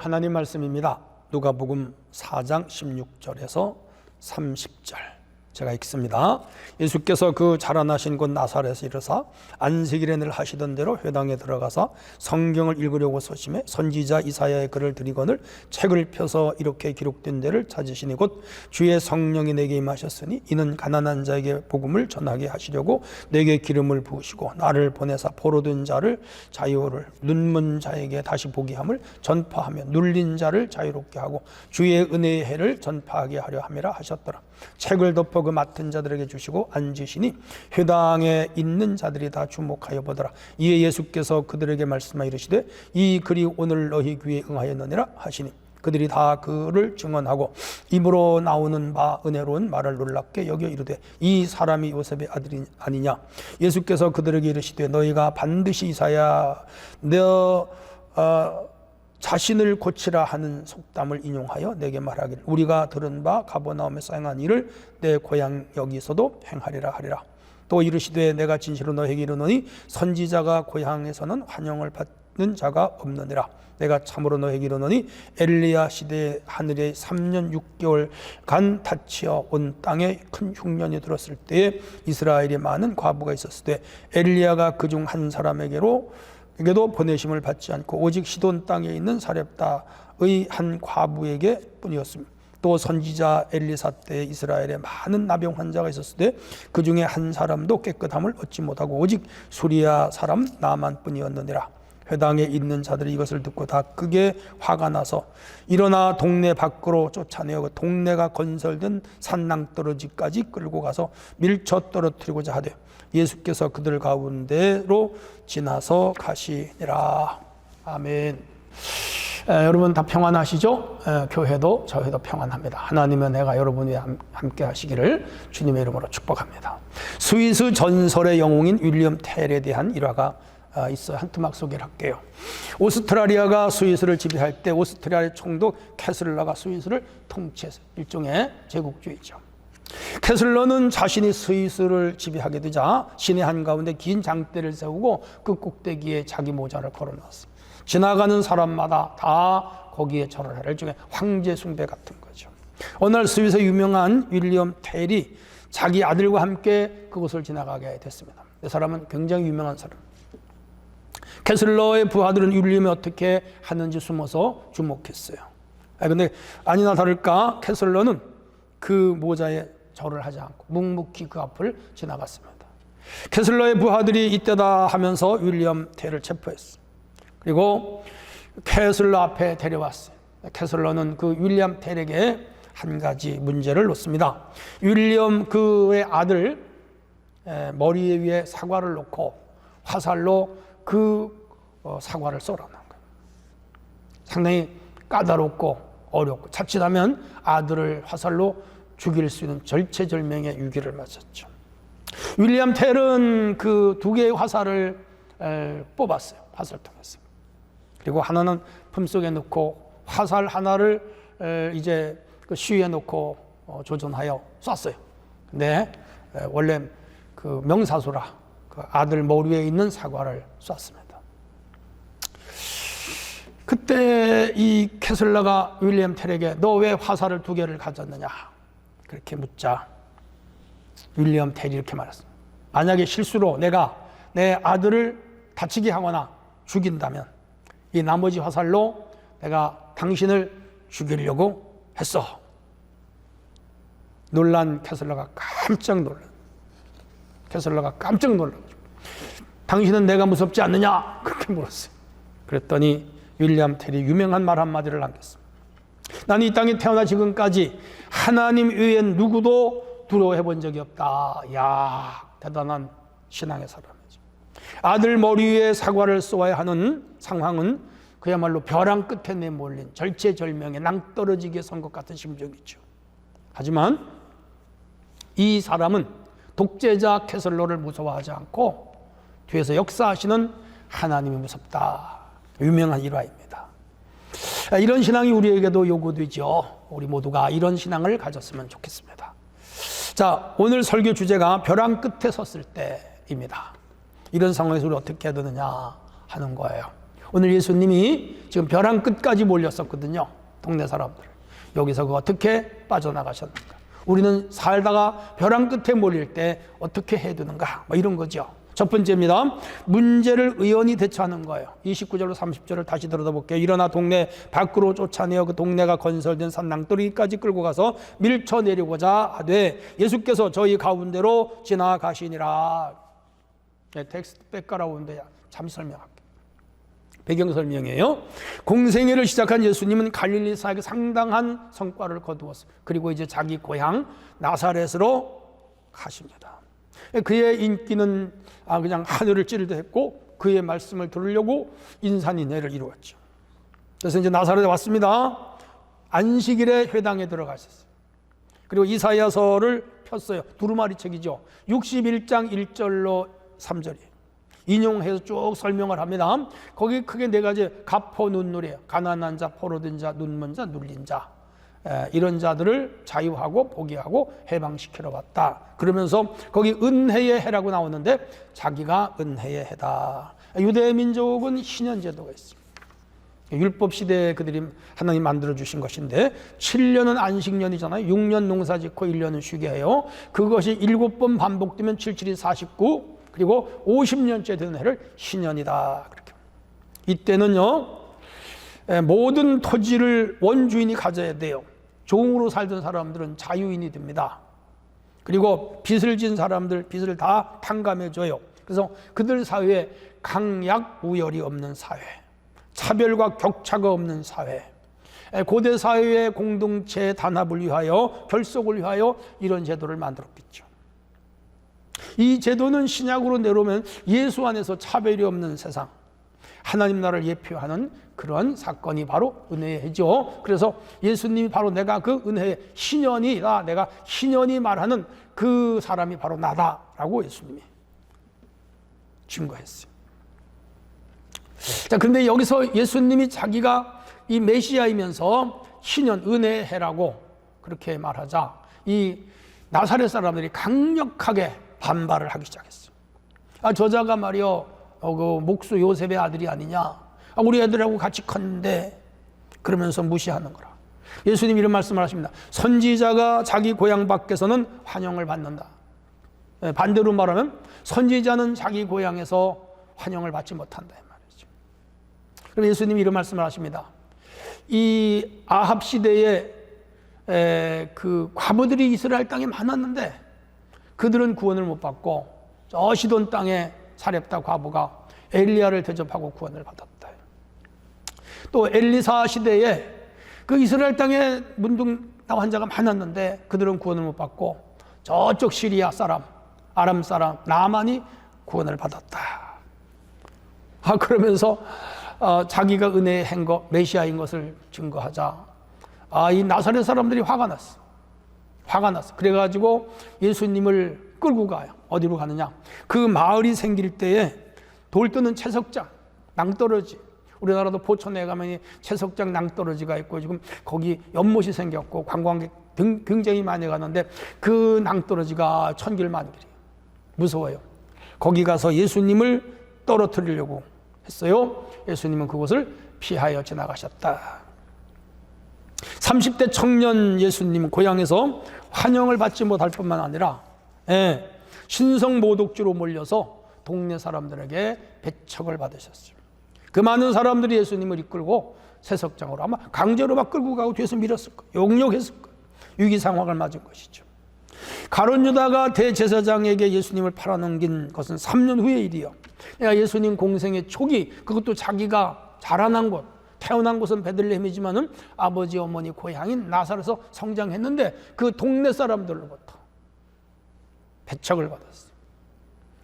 하나님 말씀입니다. 누가복음 4장 16절에서 30절 제가 읽습니다. 예수께서 그 자라나신 곳 나사렛에 이르사 안식일에 늘 하시던 대로 회당에 들어가사 성경을 읽으려고 서심해 선지자 이사야의 글을 들이거늘 책을 펴서 이렇게 기록된 데를 찾으시니 곧 주의 성령이 내게 임하셨으니 이는 가난한 자에게 복음을 전하게 하시려고 내게 기름을 부으시고 나를 보내사 포로된 자를 자유를 눈먼 자에게 다시 보게 함을 전파하며 눌린 자를 자유롭게 하고 주의 은혜의 해를 전파하게 하려 함이라 하셨더라. 책을 덮어 그 맡은 자들에게 주시고 앉으시니 회당에 있는 자들이 다 주목하여 보더라. 이에 예수께서 그들에게 말씀하여 이르시되 이 글이 오늘 너희 귀에 응하였느니라 하시니 그들이 다 그를 증언하고 입으로 나오는 바 은혜로운 말을 놀랍게 여겨 이르되 이 사람이 요셉의 아들이 아니냐. 예수께서 그들에게 이르시되 너희가 반드시 이사야 자신을 고치라 하는 속담을 인용하여 내게 말하기를 우리가 들은 바 가버나움에서 행한 일을 내 고향 여기서도 행하리라 하리라. 또 이르시되 내가 진실로 너에게 이르노니 선지자가 고향에서는 환영을 받는 자가 없느니라. 내가 참으로 너에게 이르노니 엘리야 시대에 하늘에 3년 6개월간 닫히어 온 땅에 큰 흉년이 들었을 때에 이스라엘이 많은 과부가 있었을 때 엘리야가 그중 한 사람에게도 보내심을 받지 않고 오직 시돈 땅에 있는 사렙다의 한 과부에게 뿐이었습니다. 또 선지자 엘리사 때 이스라엘에 많은 나병 환자가 있었을 때 그 중에 한 사람도 깨끗함을 얻지 못하고 오직 수리아 사람 나만 뿐이었느니라. 회당에 있는 자들이 이것을 듣고 다 크게 화가 나서 일어나 동네 밖으로 쫓아내어 동네가 건설된 산낭떠러지까지 끌고 가서 밀쳐 떨어뜨리고자 하되 예수께서 그들 가운데로 지나서 가시니라. 아멘. 여러분 다 평안하시죠? 교회도 저희도 평안합니다. 하나님의 은혜가 여러분이 함께 하시기를 주님의 이름으로 축복합니다. 스위스 전설의 영웅인 윌리엄 텔에 대한 일화가 있어요. 한 토막 소개를 할게요. 오스트라리아가 스위스를 지배할 때 오스트리아의 총독 캐슬러가 스위스를 통치했어요. 일종의 제국주의죠. 캐슬러는 자신이 스위스를 지배하게 되자 시내 한가운데 긴 장대를 세우고 그 꼭대기에 자기 모자를 걸어놨어요. 지나가는 사람마다 다 거기에 절을 하라. 일종의 황제 숭배 같은 거죠. 어느 날 스위스 유명한 윌리엄 텔이 자기 아들과 함께 그곳을 지나가게 됐습니다. 이 사람은 굉장히 유명한 사람. 캐슬러의 부하들은 윌리엄이 어떻게 하는지 숨어서 주목했어요. 그런데 아니나 다를까 캐슬러는 그 모자에 절을 하지 않고 묵묵히 그 앞을 지나갔습니다. 캐슬러의 부하들이 이때다 하면서 윌리엄 텔을 체포했어요. 그리고 캐슬러 앞에 데려왔어요. 캐슬러는 그 윌리엄 텔에게 한 가지 문제를 놓습니다. 윌리엄 그의 아들 머리 위에 사과를 놓고 화살로 그 사과를 쏘라는 거예요. 상당히 까다롭고 어렵고 자칫하면 아들을 화살로 죽일 수 있는 절체절명의 위기를 맞았죠. 윌리엄 텔은 그 두 개의 화살을 뽑았어요. 화살통에서. 그리고 하나는 품속에 넣고 화살 하나를 이제 그 시위에 넣고 조준하여 쐈어요. 근데 원래 그 명사수라 그 아들 머리 위에 있는 사과를 쐈습니다. 그때 이 캐슬러가 윌리엄 텔에게 너 왜 화살을 두 개를 가졌느냐 그렇게 묻자 윌리엄 텔이 이렇게 말했습니다. 만약에 실수로 내가 내 아들을 다치게 하거나 죽인다면 이 나머지 화살로 내가 당신을 죽이려고 했어. 놀란 캐슬러가 깜짝 놀랐어요. 캐슬러가 깜짝 놀라가지고 당신은 내가 무섭지 않느냐 그렇게 물었어요. 그랬더니 윌리엄 텔이 유명한 말 한마디를 남겼습니다. 나는 이 땅에 태어나 지금까지 하나님 외엔 누구도 두려워해 본 적이 없다. 야, 대단한 신앙의 사람이죠. 아들 머리 위에 사과를 쏘아야 하는 상황은 그야말로 벼랑 끝에 내몰린 절체절명의 낭떠러지게 선 것 같은 심정이죠. 하지만 이 사람은 독재자 캐슬러를 무서워하지 않고 뒤에서 역사하시는 하나님이 무섭다. 유명한 일화입니다. 이런 신앙이 우리에게도 요구되죠. 우리 모두가 이런 신앙을 가졌으면 좋겠습니다. 자, 오늘 설교 주제가 벼랑 끝에 섰을 때입니다. 이런 상황에서 우리 어떻게 해야 되느냐 하는 거예요. 오늘 예수님이 지금 벼랑 끝까지 몰렸었거든요. 동네 사람들. 여기서 그 어떻게 빠져나가셨는가? 우리는 살다가 벼랑 끝에 몰릴 때 어떻게 해야 되는가? 뭐 이런 거죠. 첫 번째입니다. 문제를 의연히 대처하는 거예요. 29절로 30절을 다시 들여다볼게요. 일어나 동네 밖으로 쫓아내어 그 동네가 건설된 산낭떠러기까지 끌고 가서 밀쳐내려고자 하되 예수께서 저희 가운데로 지나가시니라. 네, 텍스트 백그라운드에 잠시 설명할게요. 배경 설명이에요. 공생애를 시작한 예수님은 갈릴리사에게 상당한 성과를 거두었어요. 그리고 이제 자기 고향 나사렛으로 가십니다. 그의 인기는 그냥 하늘을 찌르듯 했고 그의 말씀을 들으려고 인산인해를 이루었죠. 그래서 이제 나사렛에 왔습니다. 안식일에 회당에 들어가셨어요. 그리고 이사야서를 폈어요. 두루마리 책이죠. 61장 1절로 3절이에요. 인용해서 쭉 설명을 합니다. 거기 크게 네 가지 가포 눈누리예요. 가난한 자, 포로된 자, 눈먼 자, 눌린 자. 이런 자들을 자유하고 포기하고 해방시키러 왔다. 그러면서 거기 은혜의 해라고 나오는데 자기가 은혜의 해다. 유대 민족은 신년제도가 있습니다. 율법 시대에 그들이 하나님 만들어 주신 것인데 7년은 안식년이잖아요. 6년 농사 짓고 1년은 쉬게 해요. 그것이 7번 반복되면 7, 7이 49 그리고 50년째 되는 해를 신년이다. 그렇게. 이때는요. 모든 토지를 원주인이 가져야 돼요. 종으로 살던 사람들은 자유인이 됩니다. 그리고 빚을 진 사람들 빚을 다 탕감해줘요. 그래서 그들 사회에 강약 우열이 없는 사회, 차별과 격차가 없는 사회, 고대 사회의 공동체 단합을 위하여 결속을 위하여 이런 제도를 만들었겠죠. 이 제도는 신약으로 내려오면 예수 안에서 차별이 없는 세상, 하나님 나라를 예표하는 그런 사건이 바로 은혜의 해죠. 그래서 예수님이 바로 내가 그 은혜의 신현이다. 내가 신현이 말하는 그 사람이 바로 나다라고 예수님이 증거했어요. 자, 그런데 여기서 예수님이 자기가 이 메시아이면서 신현, 은혜의 해라고 그렇게 말하자 이 나사렛 사람들이 강력하게 반발을 하기 시작했어요. 저자가 말이요, 그 목수 요셉의 아들이 아니냐? 우리 애들하고 같이 컸는데 그러면서 무시하는 거라. 예수님 이런 말씀을 하십니다. 선지자가 자기 고향 밖에서는 환영을 받는다. 반대로 말하면 선지자는 자기 고향에서 환영을 받지 못한다 이 말이죠. 그럼 예수님이 이런 말씀을 하십니다. 이 아합 시대에 그 과부들이 이스라엘 땅에 많았는데 그들은 구원을 못 받고 저 시돈 땅에 사렙다 과부가 엘리야를 대접하고 구원을 받았다. 또 엘리사 시대에 그 이스라엘 땅에 문둥 환자가 많았는데 그들은 구원을 못 받고 저쪽 시리아 사람, 아람 사람 나만이 구원을 받았다. 그러면서 자기가 은혜의 행거 메시아인 것을 증거하자 이 나사렛 사람들이 화가 났어. 그래가지고 예수님을 끌고 가요. 어디로 가느냐? 그 마을이 생길 때에 돌 뜨는 채석장, 낭떠러지. 우리나라도 포천에 가면 채석장 낭떠러지가 있고 지금 거기 연못이 생겼고 관광객 굉장히 많이 가는데 그 낭떠러지가 천길만길이에요. 무서워요. 거기 가서 예수님을 떨어뜨리려고 했어요. 예수님은 그곳을 피하여 지나가셨다. 30대 청년 예수님 고향에서 환영을 받지 못할 뿐만 아니라 신성모독주로 몰려서 동네 사람들에게 배척을 받으셨어요. 그 많은 사람들이 예수님을 이끌고 세석장으로 아마 강제로 막 끌고 가고 뒤에서 밀었을 거예요. 용역했을 거예요. 위기 상황을 맞은 것이죠. 가룟 유다가 대제사장에게 예수님을 팔아넘긴 것은 3년 후의 일이요. 예수님 공생의 초기, 그것도 자기가 자라난 곳, 태어난 곳은 베들레헴이지만은 아버지 어머니 고향인 나사렛에서 성장했는데 그 동네 사람들로부터 배척을 받았어요.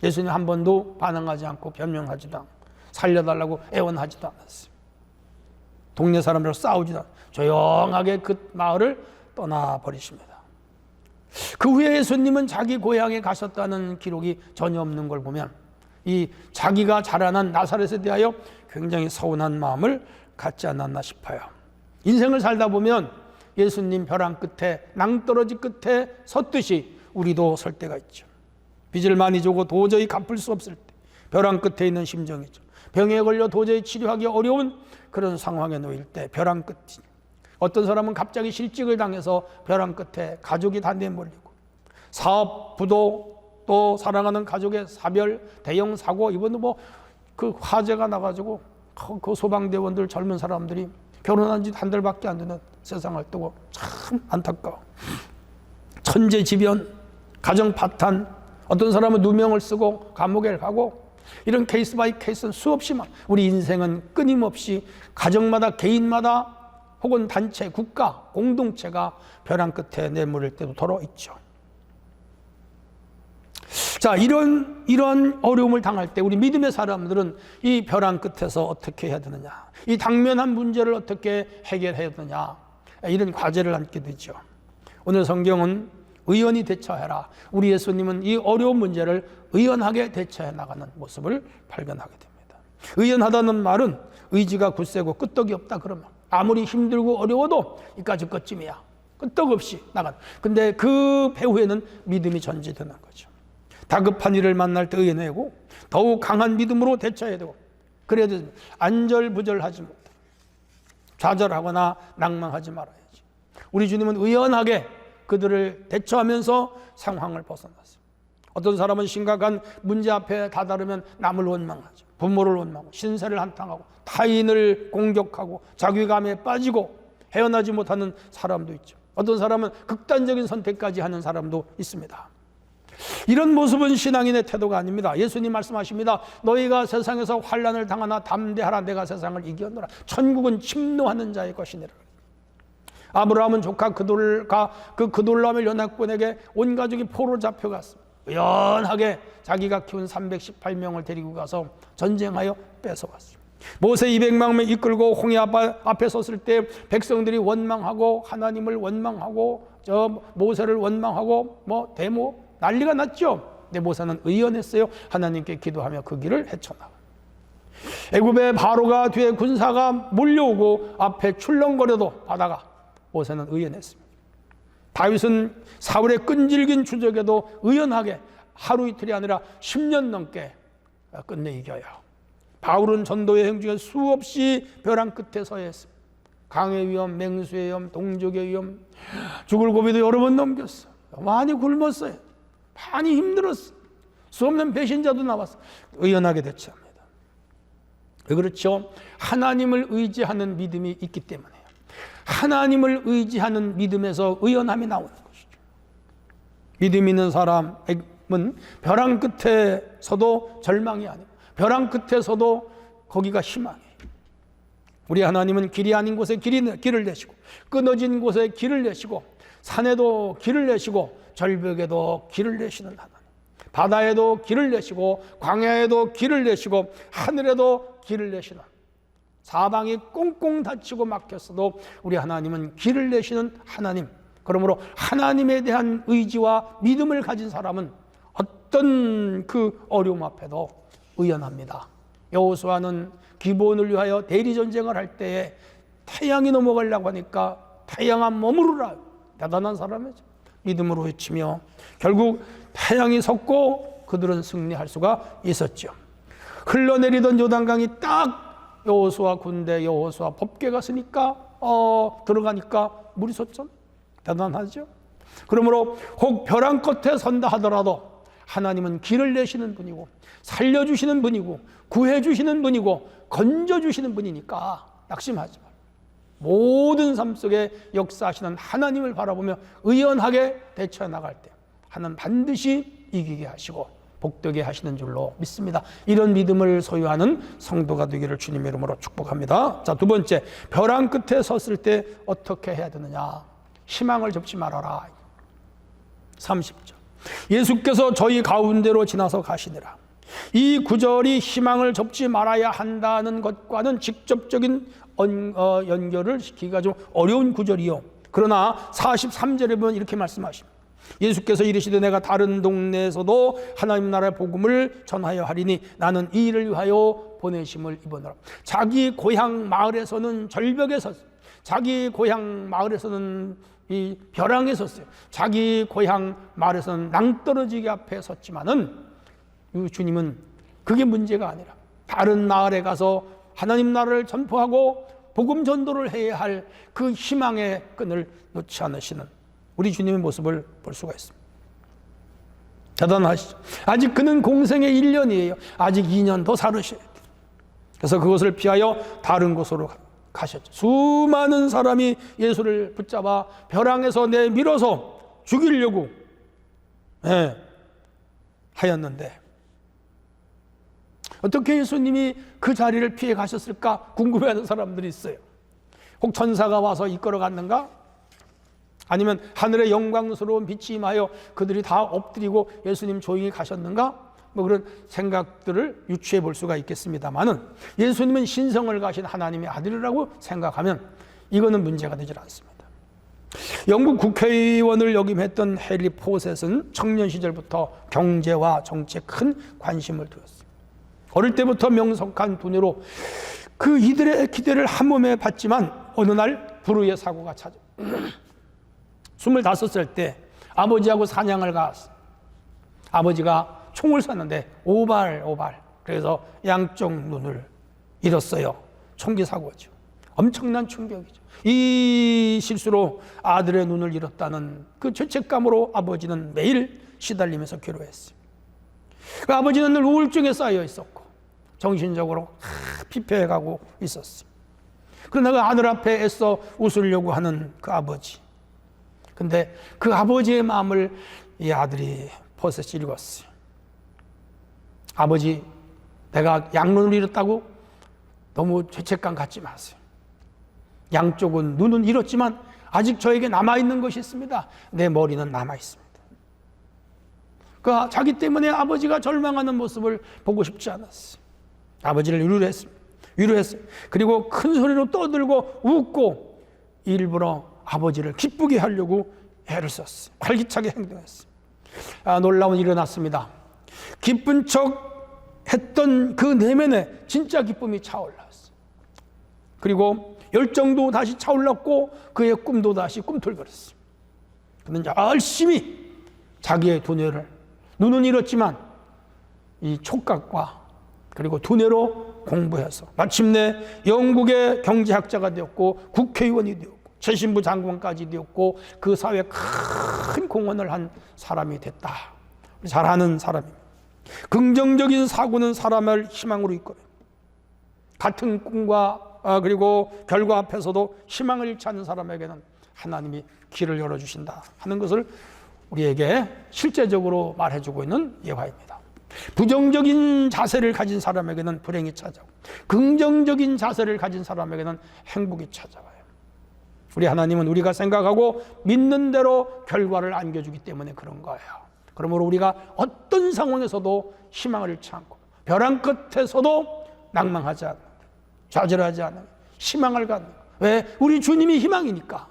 예수님 한 번도 반항하지 않고 변명하지도 않고 살려달라고 애원하지도 않았어요. 동네 사람들과 싸우지도 않고 조용하게 그 마을을 떠나버리십니다. 그 후에 예수님은 자기 고향에 가셨다는 기록이 전혀 없는 걸 보면 이 자기가 자라난 나사렛에 대하여 굉장히 서운한 마음을 갖지 않았나 싶어요. 인생을 살다 보면 예수님 벼랑 끝에 낭떠러지 끝에 섰듯이 우리도 설 때가 있죠. 빚을 많이 주고 도저히 갚을 수 없을 때 벼랑 끝에 있는 심정이죠. 병에 걸려 도저히 치료하기 어려운 그런 상황에 놓일 때 벼랑 끝이, 어떤 사람은 갑자기 실직을 당해서 벼랑 끝에 가족이 다 내몰리고, 사업, 부도, 또 사랑하는 가족의 사별, 대형 사고, 이번도 뭐 그 화재가 나가지고 그 소방대원들 젊은 사람들이 결혼한 지 한 달밖에 안 되는 세상을 뜨고 참 안타까워. 천재지변, 가정 파탄, 어떤 사람은 누명을 쓰고 감옥에 가고, 이런 케이스 바이 케이스는 수없이 많아. 우리 인생은 끊임없이 가정마다, 개인마다, 혹은 단체, 국가, 공동체가 벼랑 끝에 내몰릴 때도 더러 있죠. 자, 이런 어려움을 당할 때 우리 믿음의 사람들은 이 벼랑 끝에서 어떻게 해야 되느냐, 이 당면한 문제를 어떻게 해결해야 되느냐, 이런 과제를 안게 되죠. 오늘 성경은 의연히 대처해라. 우리 예수님은 이 어려운 문제를 의연하게 대처해 나가는 모습을 발견하게 됩니다. 의연하다는 말은 의지가 굳세고 끄떡이 없다 그런 말. 아무리 힘들고 어려워도 이까짓 것쯤이야, 끄떡없이 나간. 근데 그 배후에는 믿음이 전제되는 거죠. 다급한 일을 만날 때 의연하고 더욱 강한 믿음으로 대처해야 되고, 그래야 됩니다. 안절부절하지 못해 좌절하거나 낭망하지 말아야지. 우리 주님은 의연하게 그들을 대처하면서 상황을 벗어났어요. 어떤 사람은 심각한 문제 앞에 다다르면 남을 원망하죠. 부모를 원망하고, 신세를 한탄하고, 타인을 공격하고, 자괴감에 빠지고 헤어나지 못하는 사람도 있죠. 어떤 사람은 극단적인 선택까지 하는 사람도 있습니다. 이런 모습은 신앙인의 태도가 아닙니다. 예수님 말씀하십니다. 너희가 세상에서 환난을 당하나 담대하라. 내가 세상을 이겼노라. 천국은 침노하는 자의 것이니라. 아브라함은 조카 그돌라멜 연합군에게 온 가족이 포로 잡혀갔습니다. 의연하게 자기가 키운 318명을 데리고 가서 전쟁하여 뺏어왔습니다. 모세 200만 명 이끌고 홍해 앞에 섰을 때 백성들이 원망하고, 하나님을 원망하고, 모세를 원망하고, 데모 난리가 났죠. 근데 모세는 의연했어요. 하나님께 기도하며 그 길을 헤쳐나가. 애굽의 바로가 뒤에 군사가 몰려오고 앞에 출렁거려도 바다가, 모세는 의연했습니다. 다윗은 사울의 끈질긴 추적에도 의연하게 하루 이틀이 아니라 10년 넘게 끝내 이겨요. 바울은 전도의 행 중에 수없이 벼랑 끝에 서야 했습니다. 강의 위험, 맹수의 위험, 동족의 위험, 죽을 고비도 여러 번 넘겼어. 많이 굶었어요. 많이 힘들었어. 수없는 배신자도 나왔어. 의연하게 대처합니다. 왜 그렇죠? 하나님을 의지하는 믿음이 있기 때문에요. 하나님을 의지하는 믿음에서 의연함이 나오는 것이죠. 믿음 있는 사람은 벼랑 끝에서도 절망이 아니고, 벼랑 끝에서도 거기가 희망이에요. 우리 하나님은 길이 아닌 곳에 길을 내시고, 끊어진 곳에 길을 내시고, 산에도 길을 내시고, 절벽에도 길을 내시는 하나님, 바다에도 길을 내시고, 광야에도 길을 내시고, 하늘에도 길을 내시는, 사방이 꽁꽁 닫히고 막혔어도 우리 하나님은 길을 내시는 하나님. 그러므로 하나님에 대한 의지와 믿음을 가진 사람은 어떤 그 어려움 앞에도 의연합니다. 여호수아는 기브온을 위하여 대리전쟁을 할 때에 태양이 넘어가려고 하니까 태양아 머무르라. 대단한 사람이죠. 믿음으로 외치며 결국 태양이 섰고 그들은 승리할 수가 있었죠. 흘러내리던 요단강이 딱 여호수아 군대, 여호수아 법궤가 쓰니까 들어가니까 물이 섰죠. 대단하죠. 그러므로 혹 벼랑 끝에 선다 하더라도 하나님은 길을 내시는 분이고, 살려주시는 분이고, 구해주시는 분이고, 건져주시는 분이니까 낙심하지 말고 모든 삶 속에 역사하시는 하나님을 바라보며 의연하게 대처해 나갈 때 하나님 반드시 이기게 하시고 복되게 하시는 줄로 믿습니다. 이런 믿음을 소유하는 성도가 되기를 주님의 이름으로 축복합니다. 자, 두 번째, 벼랑 끝에 섰을 때 어떻게 해야 되느냐. 희망을 접지 말아라. 30절. 예수께서 저희 가운데로 지나서 가시니라. 이 구절이 희망을 접지 말아야 한다는 것과는 직접적인 연결을 시키기가 좀 어려운 구절이요. 그러나 43절에 보면 이렇게 말씀하십니다. 예수께서 이르시되 내가 다른 동네에서도 하나님 나라의 복음을 전하여 하리니 나는 이 일을 위하여 보내심을 입어노라. 자기 고향 마을에서는 절벽에 섰어요. 자기 고향 마을에서는 이 벼랑에 섰어요. 자기 고향 마을에서는 낭떠러지기 앞에 섰지만은 주님은 그게 문제가 아니라 다른 마을에 가서 하나님 나라를 전포하고 복음 전도를 해야 할 그 희망의 끈을 놓지 않으시는 우리 주님의 모습을 볼 수가 있습니다. 대단하시죠. 아직 그는 공생의 1년이에요. 아직 2년 더 살으셔야 돼요. 그래서 그것을 피하여 다른 곳으로 가셨죠. 수많은 사람이 예수를 붙잡아 벼랑에서 내밀어서 죽이려고 하였는데 어떻게 예수님이 그 자리를 피해 가셨을까 궁금해하는 사람들이 있어요. 혹 천사가 와서 이끌어 갔는가? 아니면 하늘의 영광스러운 빛이 임하여 그들이 다 엎드리고 예수님 조용히 가셨는가? 뭐 그런 생각들을 유추해 볼 수가 있겠습니다만은 예수님은 신성을 가신 하나님의 아들이라고 생각하면 이거는 문제가 되질 않습니다. 영국 국회의원을 역임했던 해리 포셋은 청년 시절부터 경제와 정치에 큰 관심을 두었습니다. 어릴 때부터 명석한 두뇌로 그 이들의 기대를 한 몸에 받지만 어느 날 불의의 사고가 찾아 25살 때 아버지하고 사냥을 갔어요. 아버지가 총을 쐈는데 오발 그래서 양쪽 눈을 잃었어요. 총기 사고죠. 엄청난 충격이죠. 이 실수로 아들의 눈을 잃었다는 그 죄책감으로 아버지는 매일 시달리면서 괴로워했어요. 그 아버지는 늘 우울증에 쌓여 있었고 정신적으로 피폐해가고 있었어요. 그러나 그 아들 앞에 애써 웃으려고 하는 그 아버지, 근데 그 아버지의 마음을 이 아들이 포셋이 읽었어요. 아버지, 내가 양눈을 잃었다고 너무 죄책감 갖지 마세요. 양쪽은 눈은 잃었지만 아직 저에게 남아있는 것이 있습니다. 내 머리는 남아있습니다. 그 자기 때문에 아버지가 절망하는 모습을 보고 싶지 않았어요. 아버지를 위로했어요. 그리고 큰 소리로 떠들고 웃고 일부러 아버지를 기쁘게 하려고 애를 썼어요. 활기차게 행동했어요. 놀라운 일이 일어났습니다. 기쁜 척 했던 그 내면에 진짜 기쁨이 차올랐어요. 그리고 열정도 다시 차올랐고 그의 꿈도 다시 꿈틀거렸어요. 그는 열심히 자기의 두뇌를, 눈은 잃었지만 이 촉각과 그리고 두뇌로 공부해서 마침내 영국의 경제학자가 되었고 국회의원이 되었고 최신부 장관까지 되었고 그 사회에 큰 공헌을 한 사람이 됐다. 잘하는 사람입니다. 긍정적인 사고는 사람을 희망으로 이끌어요. 같은 꿈과 그리고 결과 앞에서도 희망을 잃지 않는 사람에게는 하나님이 길을 열어주신다 하는 것을 우리에게 실제적으로 말해주고 있는 예화입니다. 부정적인 자세를 가진 사람에게는 불행이 찾아오고 긍정적인 자세를 가진 사람에게는 행복이 찾아와요. 우리 하나님은 우리가 생각하고 믿는 대로 결과를 안겨주기 때문에 그런 거예요. 그러므로 우리가 어떤 상황에서도 희망을 잃지 않고 벼랑 끝에서도 낭망하지 않고 좌절하지 않으면 희망을 갖는 거예요. 왜? 우리 주님이 희망이니까.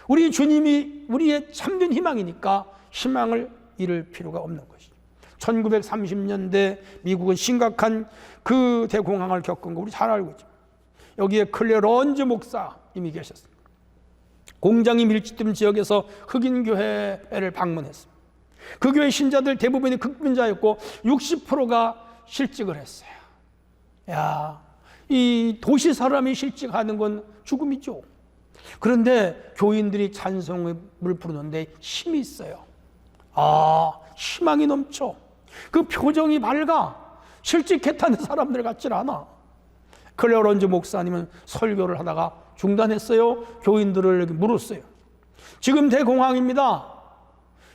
우리 주님이 우리의 참된 희망이니까 희망을 잃을 필요가 없는 것이죠. 1930년대 미국은 심각한 그 대공황을 겪은 거 우리 잘 알고 있죠. 여기에 클레어 런즈 목사님이 계셨습니다. 공장이 밀집된 지역에서 흑인 교회를 방문했습니다. 그 교회 신자들 대부분이 극빈자였고 60%가 실직을 했어요. 야, 이 도시 사람이 실직하는 건 죽음이죠. 그런데 교인들이 찬송을 부르는데 힘이 있어요. 희망이 넘쳐. 그 표정이 밝아. 실직했다는 사람들 같질 않아. 클레어 런즈 목사님은 설교를 하다가 중단했어요. 교인들을 물었어요. 지금 대공황입니다.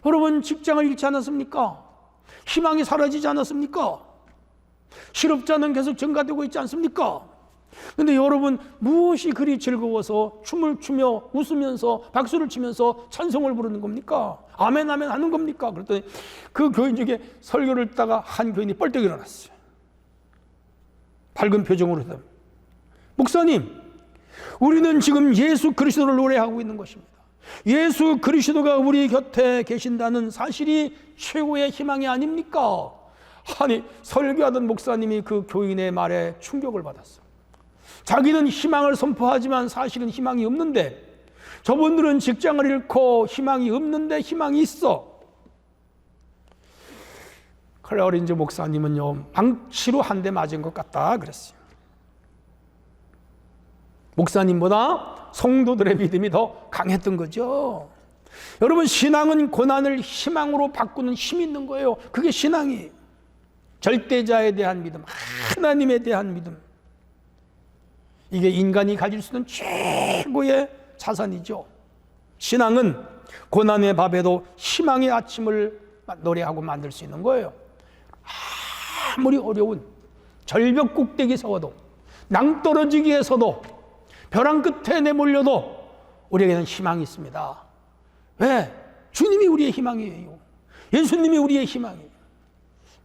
여러분 직장을 잃지 않았습니까? 희망이 사라지지 않았습니까? 실업자는 계속 증가되고 있지 않습니까? 그런데 여러분 무엇이 그리 즐거워서 춤을 추며 웃으면서 박수를 치면서 찬송을 부르는 겁니까? 아멘 아멘 하는 겁니까? 그랬더니 그 교인 중에 설교를 듣다가 한 교인이 뻘떡 일어났어요. 밝은 표정으로 했다. 목사님, 우리는 지금 예수 그리스도를 노래하고 있는 것입니다. 예수 그리스도가 우리 곁에 계신다는 사실이 최고의 희망이 아닙니까? 아니, 설교하던 목사님이 그 교인의 말에 충격을 받았어요. 자기는 희망을 선포하지만 사실은 희망이 없는데, 저분들은 직장을 잃고 희망이 없는데 희망이 있어. 클러린즈 목사님은요, 망치로 한 대 맞은 것 같다 그랬어요. 목사님보다 성도들의 믿음이 더 강했던 거죠. 여러분, 신앙은 고난을 희망으로 바꾸는 힘이 있는 거예요. 그게 신앙이에요. 절대자에 대한 믿음, 하나님에 대한 믿음, 이게 인간이 가질 수 있는 최고의 자산이죠. 신앙은 고난의 밤에도 희망의 아침을 노래하고 만들 수 있는 거예요. 아무리 어려운 절벽 꼭대기 서워도, 낭떠러지기에서도, 벼랑 끝에 내몰려도 우리에게는 희망이 있습니다. 왜? 주님이 우리의 희망이에요. 예수님이 우리의 희망이에요.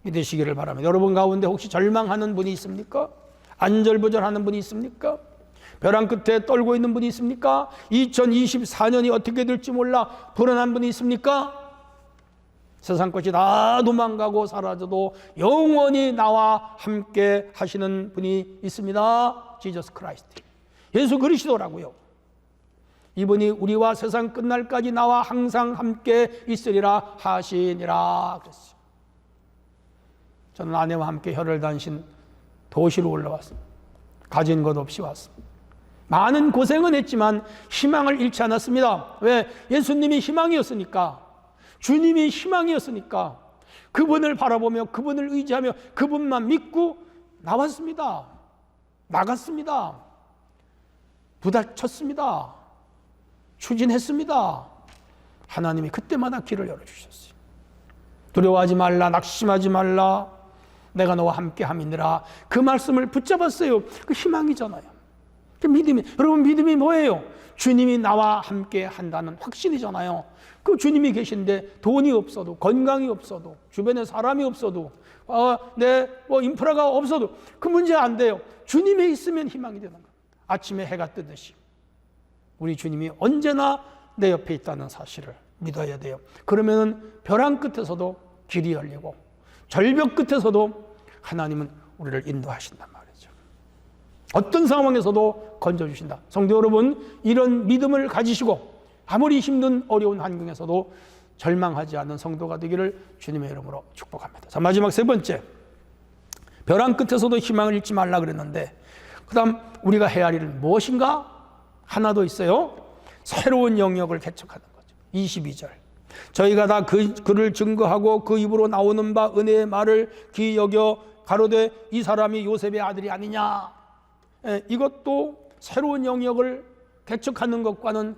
믿으시기를 바랍니다. 여러분 가운데 혹시 절망하는 분이 있습니까? 안절부절하는 분이 있습니까? 벼랑 끝에 떨고 있는 분이 있습니까? 2024년이 어떻게 될지 몰라 불안한 분이 있습니까? 세상 것이 다 도망가고 사라져도 영원히 나와 함께 하시는 분이 있습니다. 지저스 크라이스트, 예수 그리스도라고요. 이분이 우리와 세상 끝날까지 나와 항상 함께 있으리라 하시니라 그랬어요. 저는 아내와 함께 혈혈단신 도시로 올라왔습니다. 가진 것 없이 왔습니다. 많은 고생은 했지만 희망을 잃지 않았습니다. 왜? 예수님이 희망이었으니까, 주님이 희망이었으니까 그분을 바라보며 그분을 의지하며 그분만 믿고 나왔습니다. 나갔습니다. 부닥쳤습니다. 추진했습니다. 하나님이 그때마다 길을 열어주셨어요. 두려워하지 말라, 낙심하지 말라, 내가 너와 함께 함이니라. 그 말씀을 붙잡았어요. 그 희망이잖아요. 그 믿음이, 여러분 믿음이 뭐예요? 주님이 나와 함께 한다는 확신이잖아요. 그 주님이 계신데 돈이 없어도, 건강이 없어도, 주변에 사람이 없어도, 내 인프라가 없어도 그 문제 안 돼요. 주님이 있으면 희망이 되는 거예요. 아침에 해가 뜨듯이 우리 주님이 언제나 내 옆에 있다는 사실을 믿어야 돼요. 그러면 벼랑 끝에서도 길이 열리고 절벽 끝에서도 하나님은 우리를 인도하신단 말이죠. 어떤 상황에서도 건져주신다. 성도 여러분, 이런 믿음을 가지시고 아무리 힘든 어려운 환경에서도 절망하지 않는 성도가 되기를 주님의 이름으로 축복합니다. 자, 마지막 세 번째, 벼랑 끝에서도 희망을 잃지 말라 그랬는데, 그 다음 우리가 해야 할 일은 무엇인가? 하나 더 있어요. 새로운 영역을 개척하는 거죠. 22절, 저희가 다 그를 증거하고 그 입으로 나오는 바 은혜의 말을 귀히 여겨 가로되 이 사람이 요셉의 아들이 아니냐. 이것도 새로운 영역을 개척하는 것과는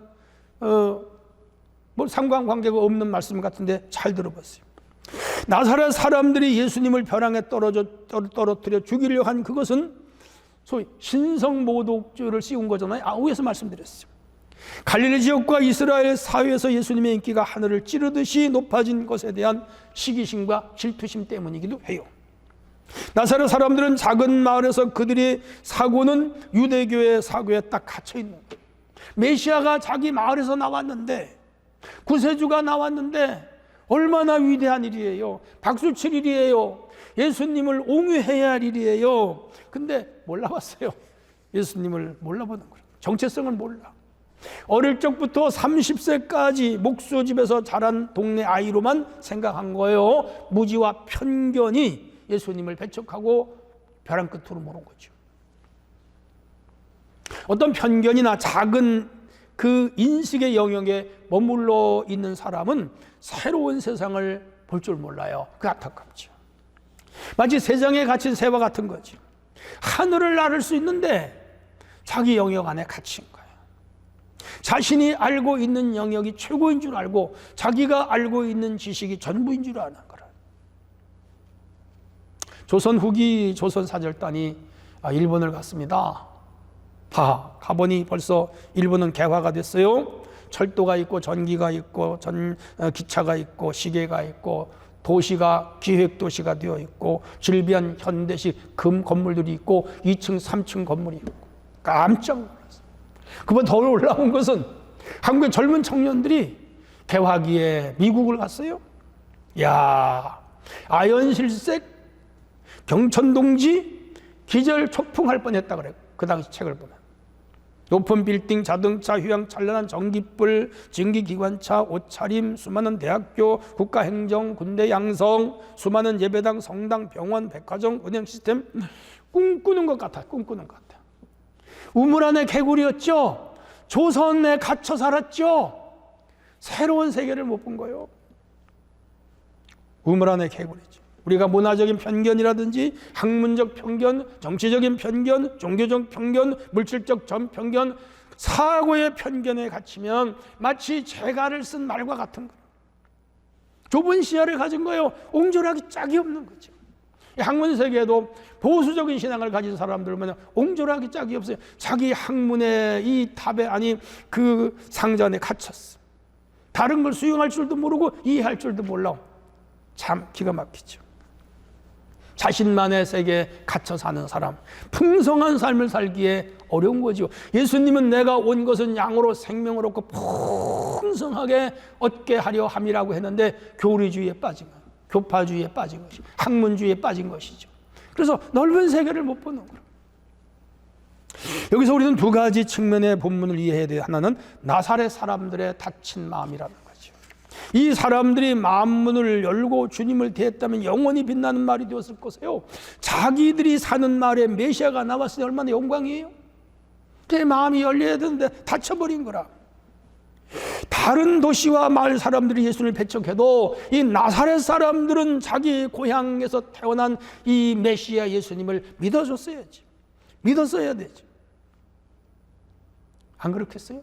상관관계가 없는 말씀 같은데 잘 들어보세요. 나사렛 사람들이 예수님을 벼랑에 떨어뜨려 죽이려 한 그것은 소위 신성모독죄를 씌운 거잖아요. 위에서 말씀드렸어요. 갈릴리 지역과 이스라엘 사회에서 예수님의 인기가 하늘을 찌르듯이 높아진 것에 대한 시기심과 질투심 때문이기도 해요. 나사렛 사람들은 작은 마을에서 그들의 사고는 유대교의 사고에 딱 갇혀 있는 거예요. 메시아가 자기 마을에서 나왔는데, 구세주가 나왔는데 얼마나 위대한 일이에요. 박수 칠 일이에요. 예수님을 옹유해야 할 일이에요. 근데 몰라봤어요. 예수님을 몰라보는 거예요. 정체성을 몰라. 어릴 적부터 30세까지 목수집에서 자란 동네 아이로만 생각한 거예요. 무지와 편견이 예수님을 배척하고 벼랑 끝으로 모은 거죠. 어떤 편견이나 작은 그 인식의 영역에 머물러 있는 사람은 새로운 세상을 볼 줄 몰라요. 그 안타깝죠. 마치 세상에 갇힌 새와 같은 거죠. 하늘을 나를 수 있는데 자기 영역 안에 갇힌 거예요. 자신이 알고 있는 영역이 최고인 줄 알고 자기가 알고 있는 지식이 전부인 줄 아는 거라. 조선 후기 조선 사절단이 일본을 갔습니다. 가보니 벌써 일본은 개화가 됐어요. 철도가 있고 전기가 있고 기차가 있고 시계가 있고 도시가 기획도시가 되어 있고 질비한 현대식 건물들이 있고 2층 3층 건물이 있고 깜짝 놀랐어요. 그보다 더 올라온 것은 한국의 젊은 청년들이 개화기에 미국을 갔어요. 야, 아연실색 경천동지 기절 초풍할 뻔했다 그래요. 그 당시 책을 보면 높은 빌딩, 자동차, 휘황찬란한 전기불, 증기기관차, 옷차림, 수많은 대학교, 국가행정, 군대 양성, 수많은 예배당, 성당, 병원, 백화점, 은행 시스템, 꿈꾸는 것 같아. 꿈꾸는 것 같아. 우물 안에 개구리였죠. 조선에 갇혀 살았죠. 새로운 세계를 못 본 거예요. 우물 안에 개구리죠. 우리가 문화적인 편견이라든지 학문적 편견, 정치적인 편견, 종교적 편견, 물질적 편견, 사고의 편견에 갇히면 마치 재갈을 쓴 말과 같은 거예요. 좁은 시야를 가진 거예요. 옹졸하기 짝이 없는 거죠. 학문 세계에도 보수적인 신앙을 가진 사람들은 옹졸하기 짝이 없어요. 자기 학문의 이 탑에, 아니 그 상자 안에 갇혔어. 다른 걸 수용할 줄도 모르고 이해할 줄도 몰라. 참 기가 막히죠. 자신만의 세계에 갇혀 사는 사람, 풍성한 삶을 살기에 어려운 거죠. 예수님은 내가 온 것은 양으로 생명을 얻고 풍성하게 얻게 하려 함이라고 했는데 교리주의에 빠진 거예요. 교파주의에 빠진 것이죠. 학문주의에 빠진 것이죠. 그래서 넓은 세계를 못 보는 거예요. 여기서 우리는 두 가지 측면의 본문을 이해해야 돼요. 하나는 나사렛 사람들의 닫힌 마음이라는 거죠. 이 사람들이 마음문을 열고 주님을 대했다면 영원히 빛나는 말이 되었을 것이에요. 자기들이 사는 말에 메시아가 나왔으니 얼마나 영광이에요. 제 마음이 열려야 되는데 닫혀버린 거라. 다른 도시와 마을 사람들이 예수를 배척해도 이 나사렛 사람들은 자기 고향에서 태어난 이 메시아 예수님을 믿어줬어야지. 믿었어야 되죠. 안 그렇겠어요?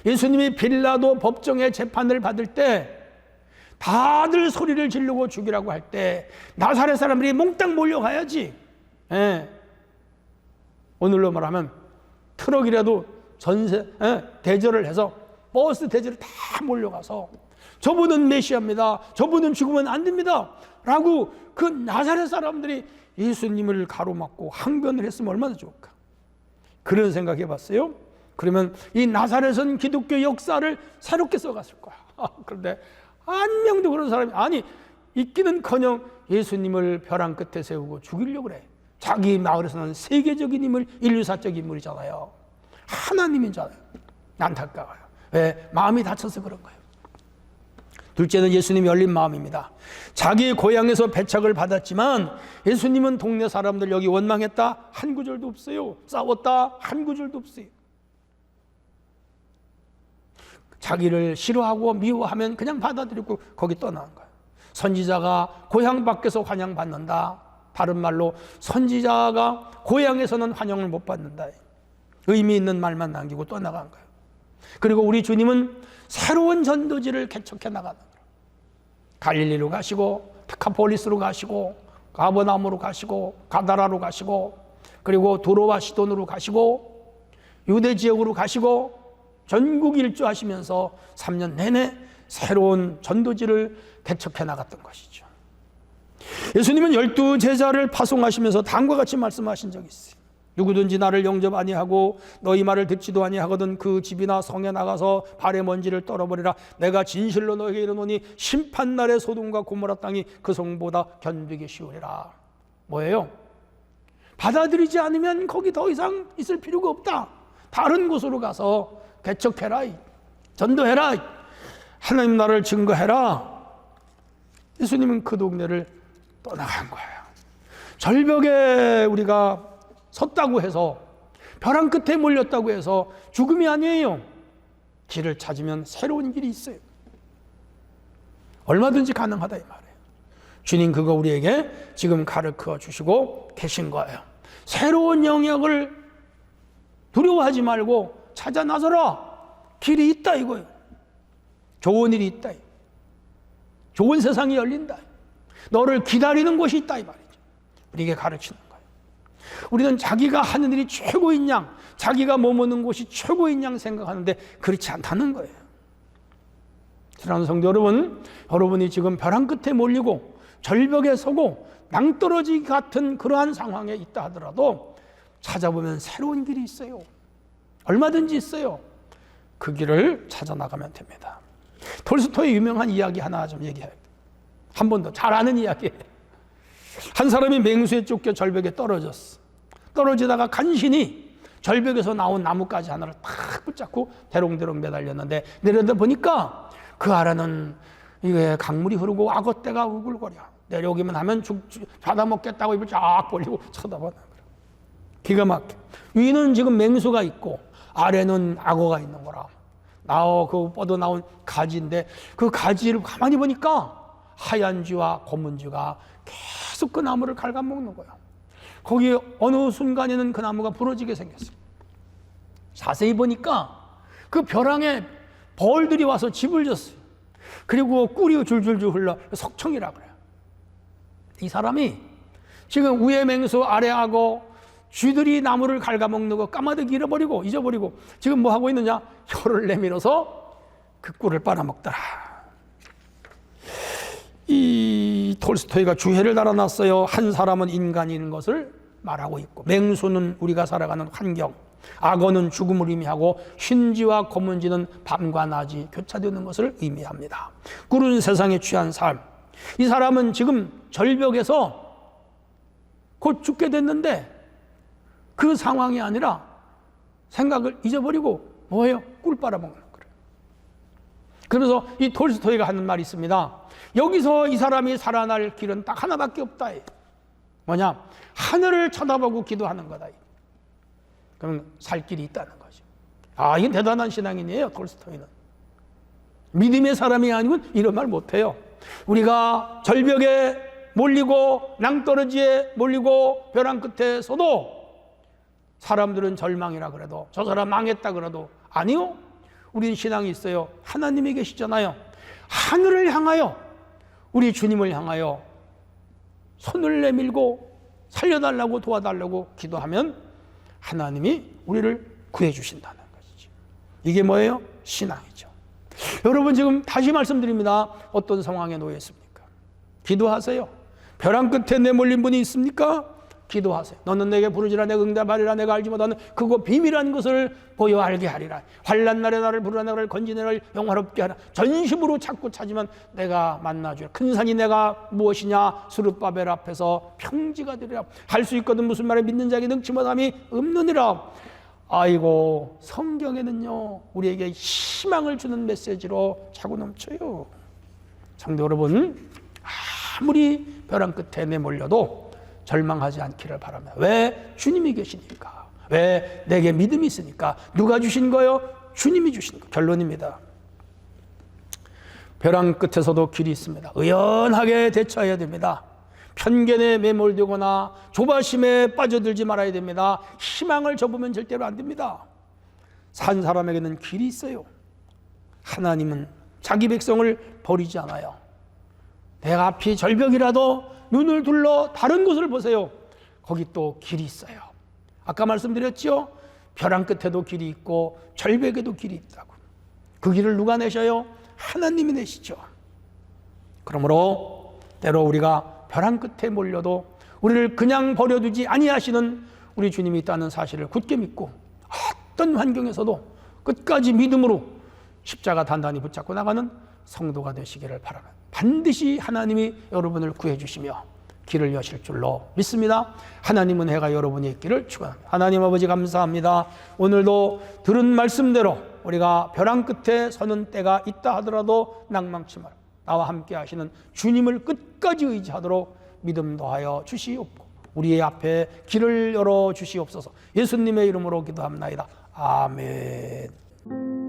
예수님이 빌라도 법정에 재판을 받을 때 다들 소리를 지르고 죽이라고 할 때 나사렛 사람들이 몽땅 몰려가야지. 오늘로 말하면 트럭이라도 대절을 해서 버스 대절을 다 몰려가서 저분은 메시아입니다. 저분은 죽으면 안 됩니다. 라고 그 나사렛 사람들이 예수님을 가로막고 항변을 했으면 얼마나 좋을까. 그런 생각 해봤어요? 그러면 이 나사렛은 기독교 역사를 새롭게 써갔을 거야. 그런데 한 명도 그런 사람이, 아니 있기는커녕 예수님을 벼랑 끝에 세우고 죽이려고 그래. 자기 마을에서는 세계적인 인물, 인류사적 인물이잖아요. 하나님이잖아요. 안타까워요. 왜? 마음이 다쳐서 그런 거예요. 둘째는 예수님이 열린 마음입니다. 자기 고향에서 배척을 받았지만 예수님은 동네 사람들 여기 원망했다 한 구절도 없어요. 싸웠다 한 구절도 없어요. 자기를 싫어하고 미워하면 그냥 받아들이고 거기 떠나는 거예요. 선지자가 고향 밖에서 환영받는다. 다른 말로 선지자가 고향에서는 환영을 못 받는다. 의미 있는 말만 남기고 떠나간 거예요. 그리고 우리 주님은 새로운 전도지를 개척해 나가는 거예요. 갈릴리로 가시고 데카폴리스로 가시고 가버나움으로 가시고 가다라로 가시고 그리고 도로와 시돈으로 가시고 유대 지역으로 가시고 전국 일주하시면서 3년 내내 새로운 전도지를 개척해 나갔던 것이죠. 예수님은 12제자를 파송하시면서 다음과 같이 말씀하신 적이 있어요. 누구든지 나를 영접 아니하고 너희 말을 듣지도 아니하거든 그 집이나 성에 나가서 발의 먼지를 떨어버리라. 내가 진실로 너에게 이르노니 심판날에 소돔과 고모라 땅이 그 성보다 견디기 쉬우리라. 뭐예요? 받아들이지 않으면 거기 더 이상 있을 필요가 없다. 다른 곳으로 가서 개척해라, 전도해라, 하나님 나라를 증거해라. 예수님은 그 동네를 떠나간 거예요. 절벽에 우리가 섰다고 해서, 벼랑 끝에 몰렸다고 해서 죽음이 아니에요. 길을 찾으면 새로운 길이 있어요. 얼마든지 가능하다 이 말이에요. 주님 그거 우리에게 지금 가르쳐 주시고 계신 거예요. 새로운 영역을 두려워하지 말고 찾아 나서라. 길이 있다 이거예요. 좋은 일이 있다. 좋은 세상이 열린다. 너를 기다리는 곳이 있다 이 말이죠. 우리에게 가르치는 거예요. 우리는 자기가 하는 일이 최고인 양, 자기가 머무는 곳이 최고인 양 생각하는데 그렇지 않다는 거예요. 사랑하는 성도 여러분, 여러분이 지금 벼랑 끝에 몰리고 절벽에 서고 낭떠러지 같은 그러한 상황에 있다 하더라도 찾아보면 새로운 길이 있어요. 얼마든지 있어요. 그 길을 찾아 나가면 됩니다. 톨스토이의 유명한 이야기 하나 좀 얘기해요. 한 번 더 잘 아는 이야기예요. 한 사람이 맹수에 쫓겨 절벽에 떨어졌어. 떨어지다가 간신히 절벽에서 나온 나뭇가지 하나를 탁 붙잡고 대롱대롱 매달렸는데 내려다 보니까 그 아래는 이게 강물이 흐르고 악어떼가 우글거려. 내려오기만 하면 받아먹겠다고 입을 쫙 벌리고 쳐다보는 거야. 기가 막혀. 위는 지금 맹수가 있고 아래는 악어가 있는 거라. 그 뻗어 나온 가지인데 그 가지를 가만히 보니까 하얀 쥐와 검은 쥐가 계속 그 나무를 갉아먹는 거야. 거기 어느 순간에는 그 나무가 부러지게 생겼어요. 자세히 보니까 그 벼랑에 벌들이 와서 집을 졌어요. 그리고 꿀이 줄줄줄 흘러 석청이라 그래요. 이 사람이 지금 위에 맹수 아래 악어 쥐들이 나무를 갉아먹는 거 까마득히 잊어버리고 지금 뭐 하고 있느냐? 혀를 내밀어서 그 꿀을 빨아먹더라. 이 톨스토이가 주해를 달아놨어요. 한 사람은 인간인 것을 말하고 있고, 맹수는 우리가 살아가는 환경, 악어는 죽음을 의미하고, 흰쥐와 검은쥐는 밤과 낮이 교차되는 것을 의미합니다. 꿀은 세상에 취한 삶. 이 사람은 지금 절벽에서 곧 죽게 됐는데 그 상황이 아니라 생각을 잊어버리고 뭐예요? 꿀 빨아먹는 거예요. 그래서 이 톨스토이가 하는 말이 있습니다. 여기서 이 사람이 살아날 길은 딱 하나밖에 없다. 뭐냐? 하늘을 쳐다보고 기도하는 거다. 그럼 살 길이 있다는 거죠. 이건 대단한 신앙인이에요, 톨스토이는. 믿음의 사람이 아니면 이런 말 못해요. 우리가 절벽에 몰리고 낭떠러지에 몰리고 벼랑 끝에서도 사람들은 절망이라 그래도, 저 사람 망했다 그래도, 아니요. 우린 신앙이 있어요. 하나님이 계시잖아요. 하늘을 향하여, 우리 주님을 향하여 손을 내밀고 살려달라고 도와달라고 기도하면 하나님이 우리를 구해주신다는 것이죠. 이게 뭐예요? 신앙이죠. 여러분, 지금 다시 말씀드립니다. 어떤 상황에 놓여 있습니까? 기도하세요. 벼랑 끝에 내몰린 분이 있습니까? 기도하세요. 너는 내게 부르지라 내가 응답하리라. 내가 알지 못하는 그거 비밀한 것을 보여 알게 하리라. 환난 날에 나를 부르라. 나를 건지내를 영화롭게 하라. 전심으로 찾고 찾으면 내가 만나주라. 큰 산이 내가 무엇이냐? 스룹바벨 앞에서 평지가 되리라. 할 수 있거든 무슨 말에 믿는 자에게 능치 못함이 없느니라. 아이고, 성경에는요 우리에게 희망을 주는 메시지로 차고 넘쳐요. 성도 여러분, 아무리 벼랑 끝에 내몰려도 절망하지 않기를 바랍니다. 왜? 주님이 계시니까. 왜? 내게 믿음이 있으니까. 누가 주신 거요? 주님이 주신 거. 결론입니다. 벼랑 끝에서도 길이 있습니다. 의연하게 대처해야 됩니다. 편견에 매몰되거나 조바심에 빠져들지 말아야 됩니다. 희망을 접으면 절대로 안 됩니다. 산 사람에게는 길이 있어요. 하나님은 자기 백성을 버리지 않아요. 내가 앞이 절벽이라도 눈을 둘러 다른 곳을 보세요. 거기 또 길이 있어요. 아까 말씀드렸죠? 벼랑 끝에도 길이 있고 절벽에도 길이 있다고. 그 길을 누가 내셔요? 하나님이 내시죠. 그러므로 때로 우리가 벼랑 끝에 몰려도 우리를 그냥 버려두지 아니하시는 우리 주님이 있다는 사실을 굳게 믿고 어떤 환경에서도 끝까지 믿음으로 십자가 단단히 붙잡고 나가는 성도가 되시기를 바랍니다. 반드시 하나님이 여러분을 구해주시며 길을 여실 줄로 믿습니다. 하나님 은혜가 여러분이 있기를 축원합니다. 하나님 아버지 감사합니다. 오늘도 들은 말씀대로 우리가 벼랑 끝에 서는 때가 있다 하더라도 낭망치 말고 나와 함께 하시는 주님을 끝까지 의지하도록 믿음 더하여 주시옵고 우리의 앞에 길을 열어 주시옵소서. 예수님의 이름으로 기도합나이다. 아멘.